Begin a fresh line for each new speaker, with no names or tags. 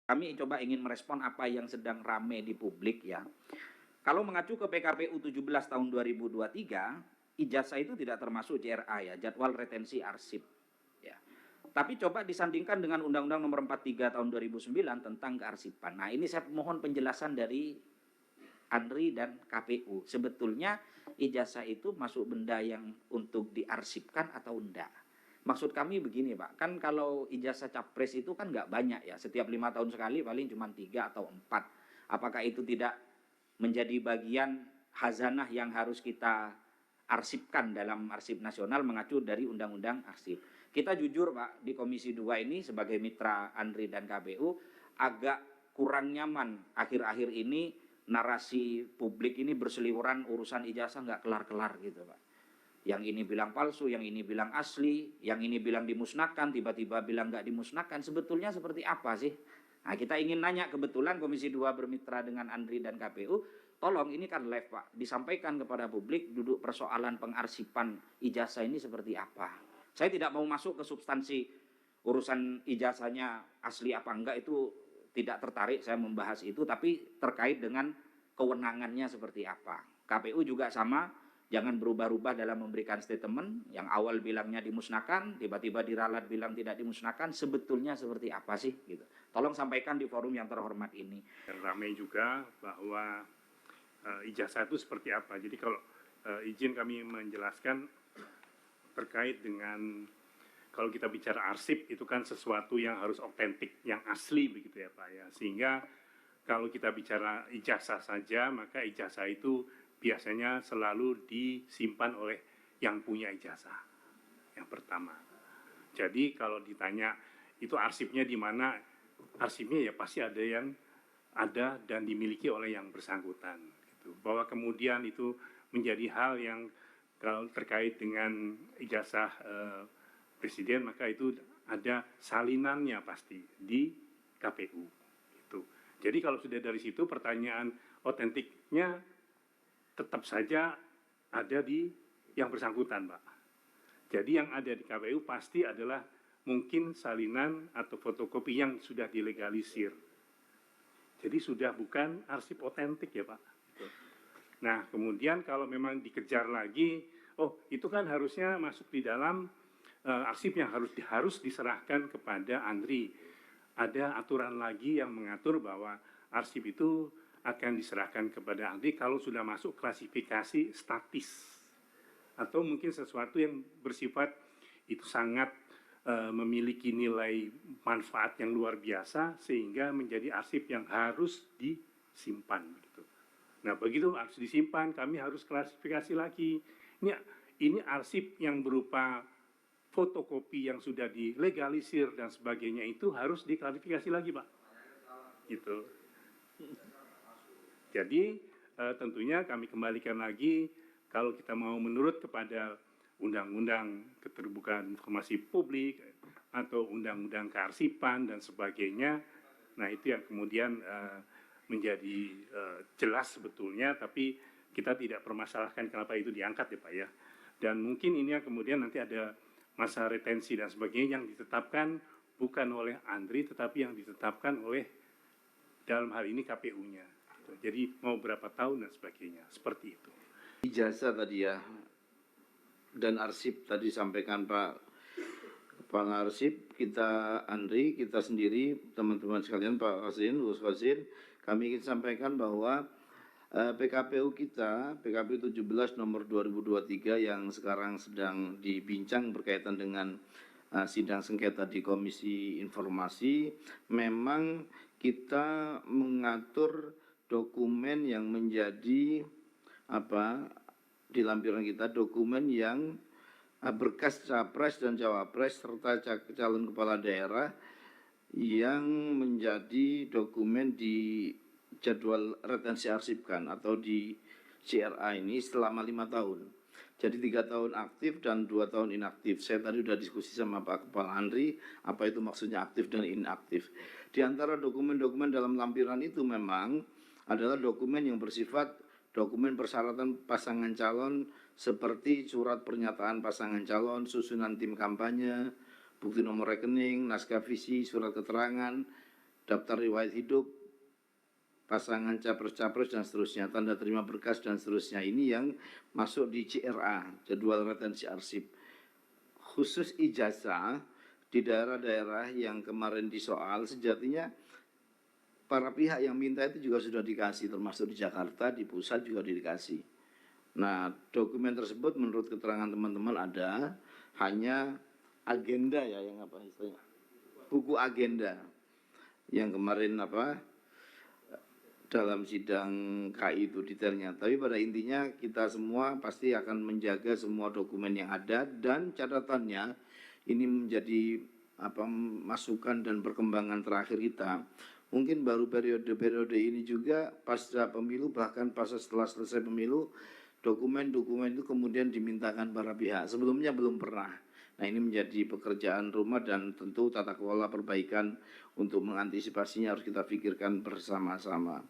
Kami coba ingin merespon apa yang sedang rame di publik ya. Kalau mengacu ke PKPU 17 tahun 2023, ijazah itu tidak termasuk JRA ya, jadwal retensi arsip ya. Tapi coba disandingkan dengan Undang-Undang Nomor 43 tahun 2009 tentang kearsipan. Nah, ini saya mohon penjelasan dari Andri dan KPU. Sebetulnya ijazah itu masuk benda yang untuk diarsipkan atau enggak? Maksud kami begini Pak, kan kalau ijazah capres itu kan nggak banyak ya, setiap 5 tahun sekali paling cuma 3 atau 4. Apakah itu tidak menjadi bagian hazanah yang harus kita arsipkan dalam arsip nasional mengacu dari undang-undang arsip? Kita jujur Pak, di Komisi 2 ini sebagai mitra Andri dan KPU agak kurang nyaman akhir-akhir ini narasi publik ini berseliweran urusan ijazah nggak kelar-kelar gitu Pak. Yang ini bilang palsu, yang ini bilang asli, yang ini bilang dimusnahkan, tiba-tiba bilang nggak dimusnahkan. Sebetulnya seperti apa sih? Nah, kita ingin nanya, kebetulan Komisi 2 bermitra dengan Andri dan KPU, tolong ini kan live Pak, disampaikan kepada publik duduk persoalan pengarsipan ijazah ini seperti apa. Saya tidak mau masuk ke substansi urusan ijazahnya asli apa enggak, itu tidak tertarik saya membahas itu, tapi terkait dengan kewenangannya seperti apa. KPU juga sama. Jangan berubah-ubah dalam memberikan statement, yang awal bilangnya dimusnahkan, tiba-tiba diralat bilang tidak dimusnahkan, sebetulnya seperti apa sih? Gitu. Tolong sampaikan di forum yang terhormat ini.
Ramai juga bahwa ijazah itu seperti apa. Jadi kalau izin kami menjelaskan terkait dengan kalau kita bicara arsip itu kan sesuatu yang harus otentik, yang asli begitu ya Pak ya. Sehingga kalau kita bicara ijazah saja, maka ijazah itu biasanya selalu disimpan oleh yang punya ijazah. Yang pertama. Jadi kalau ditanya itu arsipnya di mana, arsipnya ya pasti ada yang ada dan dimiliki oleh yang bersangkutan. Gitu. Bahwa kemudian itu menjadi hal yang kalau terkait dengan ijazah presiden, maka itu ada salinannya pasti di KPU. Gitu. Jadi kalau sudah dari situ pertanyaan otentiknya tetap saja ada di yang bersangkutan, Pak. Jadi yang ada di KPU pasti adalah mungkin salinan atau fotokopi yang sudah dilegalisir. Jadi sudah bukan arsip otentik ya, Pak. Nah, kemudian kalau memang dikejar lagi, oh itu kan harusnya masuk di dalam arsip yang harus diserahkan kepada Andri. Ada aturan lagi yang mengatur bahwa arsip itu akan diserahkan kepada Andri kalau sudah masuk klasifikasi statis atau mungkin sesuatu yang bersifat itu sangat memiliki nilai manfaat yang luar biasa sehingga menjadi arsip yang harus disimpan gitu. Nah, begitu harus disimpan, kami harus klasifikasi lagi. Ini arsip yang berupa fotokopi yang sudah dilegalisir dan sebagainya itu harus diklasifikasi lagi, Pak. Gitu. Jadi tentunya kami kembalikan lagi kalau kita mau menurut kepada Undang-Undang Keterbukaan Informasi Publik atau Undang-Undang Kearsipan dan sebagainya. Nah itu yang kemudian menjadi jelas sebetulnya, tapi kita tidak permasalahkan kenapa itu diangkat ya Pak ya. Dan mungkin ini yang kemudian nanti ada masa retensi dan sebagainya yang ditetapkan bukan oleh Andri tetapi yang ditetapkan oleh dalam hal ini KPU-nya. Jadi mau berapa tahun dan sebagainya, seperti itu.
Ijazah tadi ya, dan arsip tadi sampaikan Pak Arsip, kita Andri, kita sendiri, teman-teman sekalian, Pak Hasin, Gus Hasin, kami ingin sampaikan bahwa PKPU kita, PKPU 17 nomor 2023 yang sekarang sedang dibincang berkaitan dengan sidang sengketa di Komisi Informasi, memang kita mengatur dokumen yang menjadi di lampiran kita, dokumen yang berkas capres dan cawapres serta calon kepala daerah yang menjadi dokumen di jadwal retensi arsipkan atau di JRA ini selama 5 tahun. Jadi 3 tahun aktif dan 2 tahun inaktif. Saya tadi sudah diskusi sama Pak Kepala Andri, apa itu maksudnya aktif dan inaktif. Di antara dokumen-dokumen dalam lampiran itu memang adalah dokumen yang bersifat dokumen persyaratan pasangan calon seperti surat pernyataan pasangan calon, susunan tim kampanye, bukti nomor rekening, naskah visi, surat keterangan, daftar riwayat hidup, pasangan capres-capres dan seterusnya, tanda terima berkas dan seterusnya. Ini yang masuk di JRA, jadwal retensi arsip. Khusus ijazah di daerah-daerah yang kemarin disoal, sejatinya para pihak yang minta itu juga sudah dikasih, termasuk di Jakarta, di pusat juga dikasih. Nah, dokumen tersebut menurut keterangan teman-teman ada, hanya agenda ya, yang apa istilahnya, buku agenda yang kemarin dalam sidang KI itu detailnya. Tapi pada intinya kita semua pasti akan menjaga semua dokumen yang ada, dan catatannya ini menjadi masukan dan perkembangan terakhir kita. Mungkin baru periode ini juga pasca pemilu, bahkan pas setelah selesai pemilu, dokumen-dokumen itu kemudian dimintakan para pihak. Sebelumnya belum pernah. Nah, ini menjadi pekerjaan rumah, dan tentu tata kelola perbaikan untuk mengantisipasinya harus kita pikirkan bersama-sama.